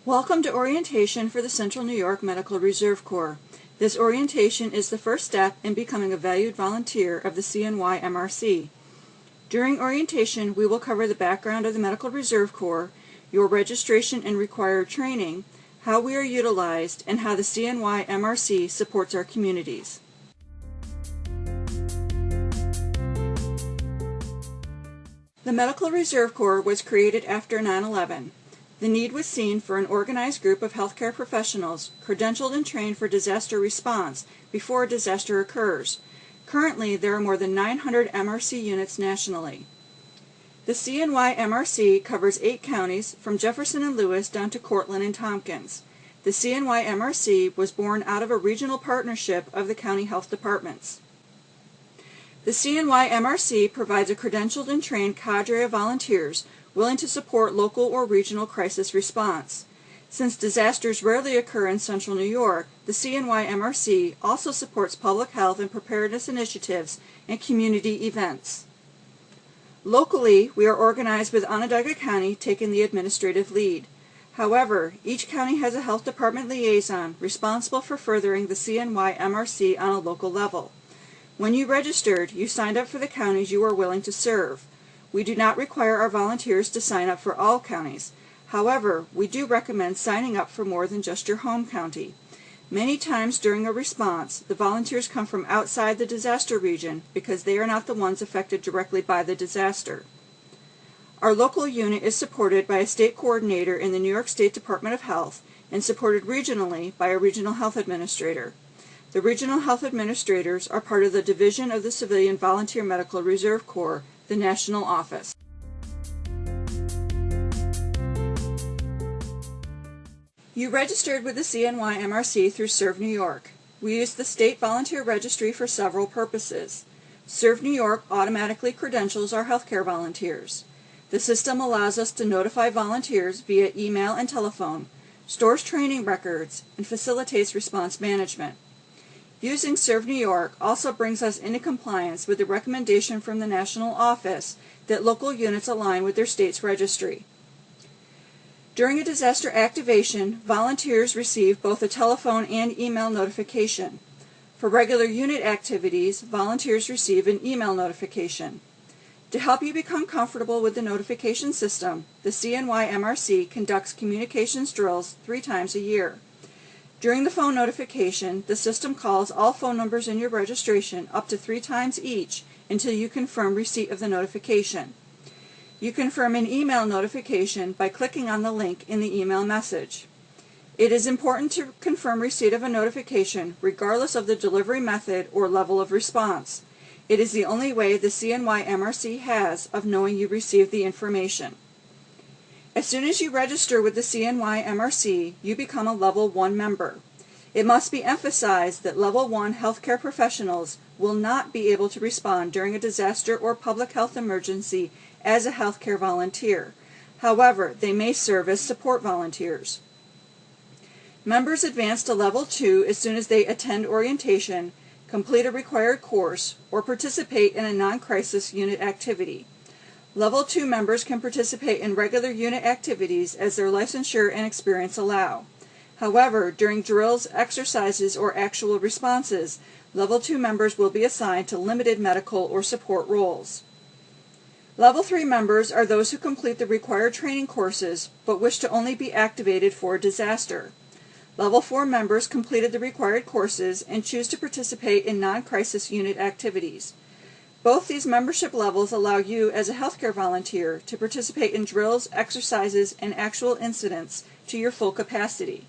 Welcome to orientation for the Central New York Medical Reserve Corps. This orientation is the first step in becoming a valued volunteer of the CNYMRC. During orientation, we will cover the background of the Medical Reserve Corps, your registration and required training, how we are utilized, and how the CNYMRC supports our communities. The Medical Reserve Corps was created after 9/11. The need was seen for an organized group of healthcare professionals credentialed and trained for disaster response before a disaster occurs. Currently, there are more than 900 MRC units nationally. The CNYMRC covers 8 counties from Jefferson and Lewis down to Cortland and Tompkins. The CNYMRC was born out of a regional partnership of the county health departments. The CNYMRC provides a credentialed and trained cadre of volunteers willing to support local or regional crisis response. Since disasters rarely occur in Central New York, the CNYMRC also supports public health and preparedness initiatives and community events. Locally, we are organized with Onondaga County taking the administrative lead. However, each county has a health department liaison responsible for furthering the CNYMRC on a local level. When you registered, you signed up for the counties you are willing to serve. We do not require our volunteers to sign up for all counties. However, we do recommend signing up for more than just your home county. Many times during a response, the volunteers come from outside the disaster region because they are not the ones affected directly by the disaster. Our local unit is supported by a state coordinator in the New York State Department of Health and supported regionally by a regional health administrator. The regional health administrators are part of the Division of the Civilian Volunteer Medical Reserve Corps, the national office. You registered with the CNYMRC through ServNY. We use the state volunteer registry for several purposes. ServNY automatically credentials our healthcare volunteers. The system allows us to notify volunteers via email and telephone, stores training records, and facilitates response management. Using ServNY also brings us into compliance with the recommendation from the national office that local units align with their state's registry. During a disaster activation, volunteers receive both a telephone and email notification. For regular unit activities, volunteers receive an email notification. To help you become comfortable with the notification system, the CNYMRC conducts communications drills 3 times a year. During the phone notification, the system calls all phone numbers in your registration up to 3 times each until you confirm receipt of the notification. You confirm an email notification by clicking on the link in the email message. It is important to confirm receipt of a notification regardless of the delivery method or level of response. It is the only way the CNYMRC has of knowing you received the information. As soon as you register with the CNYMRC, you become a Level 1 member. It must be emphasized that Level 1 healthcare professionals will not be able to respond during a disaster or public health emergency as a healthcare volunteer. However, they may serve as support volunteers. Members advance to Level 2 as soon as they attend orientation, complete a required course, or participate in a non-crisis unit activity. Level 2 members can participate in regular unit activities as their licensure and experience allow. However, during drills, exercises, or actual responses, Level 2 members will be assigned to limited medical or support roles. Level 3 members are those who complete the required training courses but wish to only be activated for a disaster. Level 4 members completed the required courses and choose to participate in non-crisis unit activities. Both these membership levels allow you as a healthcare volunteer to participate in drills, exercises, and actual incidents to your full capacity.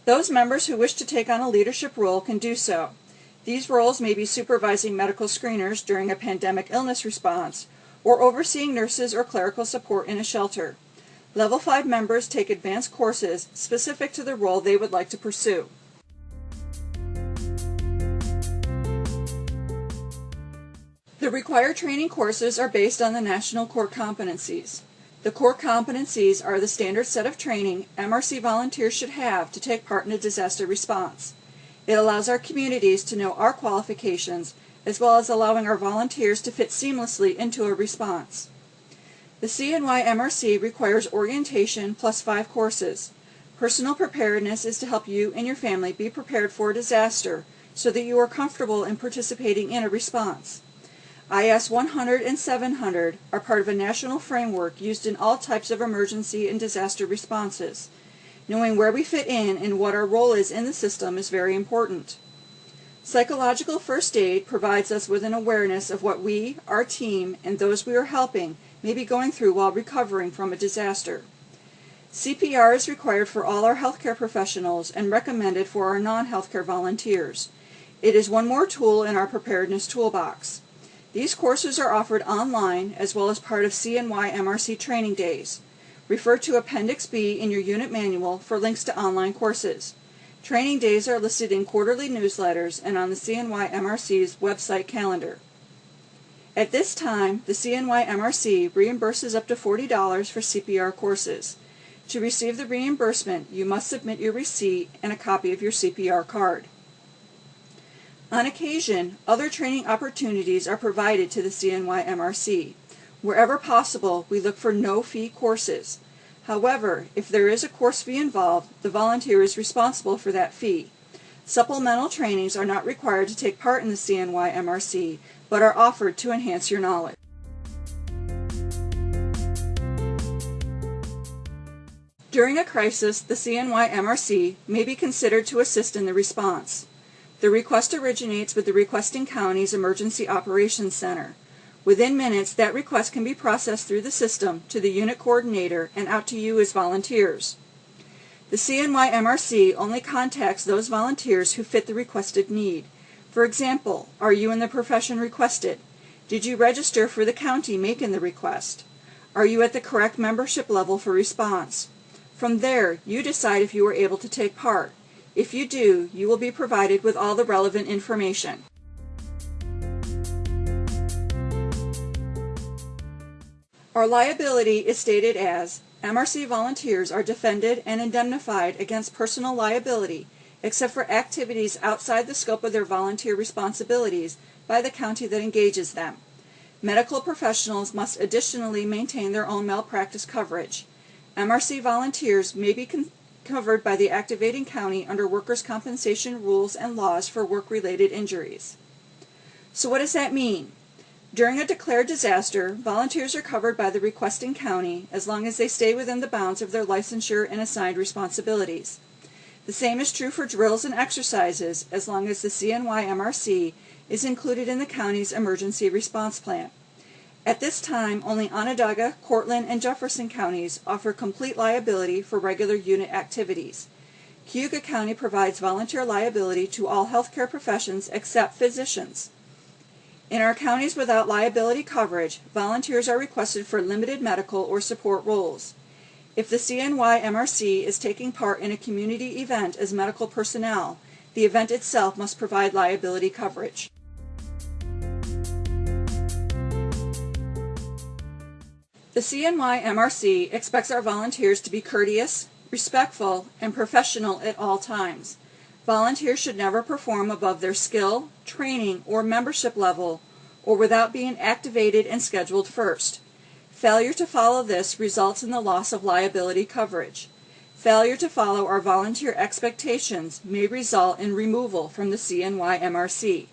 Those members who wish to take on a leadership role can do so. These roles may be supervising medical screeners during a pandemic illness response or overseeing nurses or clerical support in a shelter. Level 5 members take advanced courses specific to the role they would like to pursue. The required training courses are based on the National Core Competencies. The core competencies are the standard set of training MRC volunteers should have to take part in a disaster response. It allows our communities to know our qualifications, as well as allowing our volunteers to fit seamlessly into a response. The CNYMRC requires orientation plus 5 courses. Personal preparedness is to help you and your family be prepared for a disaster so that you are comfortable in participating in a response. IS 100 and 700 are part of a national framework used in all types of emergency and disaster responses. Knowing where we fit in and what our role is in the system is very important. Psychological first aid provides us with an awareness of what we, our team, and those we are helping may be going through while recovering from a disaster. CPR is required for all our healthcare professionals and recommended for our non-healthcare volunteers. It is one more tool in our preparedness toolbox. These courses are offered online as well as part of CNYMRC training days. Refer to Appendix B in your unit manual for links to online courses. Training days are listed in quarterly newsletters and on the CNYMRC's website calendar. At this time, the CNYMRC reimburses up to $40 for CPR courses. To receive the reimbursement, you must submit your receipt and a copy of your CPR card. On occasion, other training opportunities are provided to the CNYMRC. Wherever possible, we look for no-fee courses. However, if there is a course fee involved, the volunteer is responsible for that fee. Supplemental trainings are not required to take part in the CNYMRC, but are offered to enhance your knowledge. During a crisis, the CNYMRC may be considered to assist in the response. The request originates with the requesting county's Emergency Operations Center. Within minutes, that request can be processed through the system to the unit coordinator and out to you as volunteers. The CNYMRC only contacts those volunteers who fit the requested need. For example, are you in the profession requested? Did you register for the county making the request? Are you at the correct membership level for response? From there, you decide if you are able to take part. If you do, you will be provided with all the relevant information. Our liability is stated as, MRC volunteers are defended and indemnified against personal liability, except for activities outside the scope of their volunteer responsibilities by the county that engages them. Medical professionals must additionally maintain their own malpractice coverage. MRC volunteers may be covered by the activating county under workers' compensation rules and laws for work-related injuries. So what does that mean? During a declared disaster, volunteers are covered by the requesting county as long as they stay within the bounds of their licensure and assigned responsibilities. The same is true for drills and exercises as long as the CNYMRC is included in the county's emergency response plan. At this time, only Onondaga, Cortland, and Jefferson counties offer complete liability for regular unit activities. Cayuga County provides volunteer liability to all healthcare professions except physicians. In our counties without liability coverage, volunteers are requested for limited medical or support roles. If the CNYMRC is taking part in a community event as medical personnel, the event itself must provide liability coverage. The CNYMRC expects our volunteers to be courteous, respectful, and professional at all times. Volunteers should never perform above their skill, training, or membership level, or without being activated and scheduled first. Failure to follow this results in the loss of liability coverage. Failure to follow our volunteer expectations may result in removal from the CNYMRC.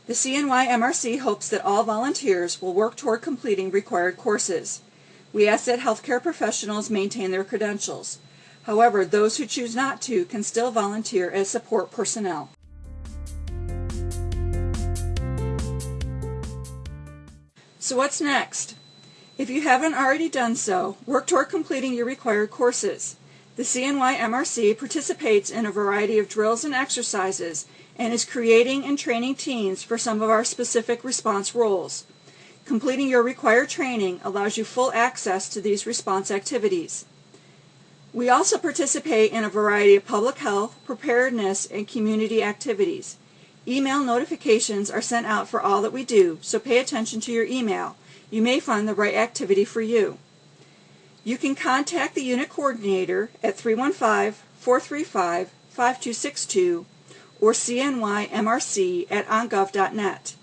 The CNYMRC hopes that all volunteers will work toward completing required courses. We ask that healthcare professionals maintain their credentials. However, those who choose not to can still volunteer as support personnel. So what's next? If you haven't already done so, work toward completing your required courses. The CNYMRC participates in a variety of drills and exercises and is creating and training teams for some of our specific response roles. Completing your required training allows you full access to these response activities. We also participate in a variety of public health, preparedness, and community activities. Email notifications are sent out for all that we do, so pay attention to your email. You may find the right activity for you. You can contact the unit coordinator at 315-435-5262 or cnymrc@ongov.net.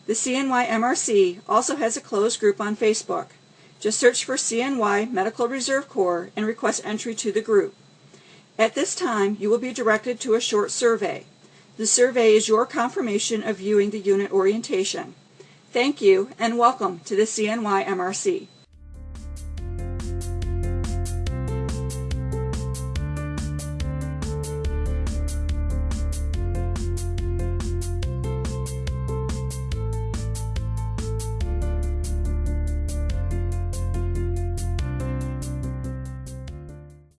The CNYMRC also has a closed group on Facebook. Just search for CNY Medical Reserve Corps and request entry to the group. At this time, you will be directed to a short survey. The survey is your confirmation of viewing the unit orientation. Thank you and welcome to the CNYMRC.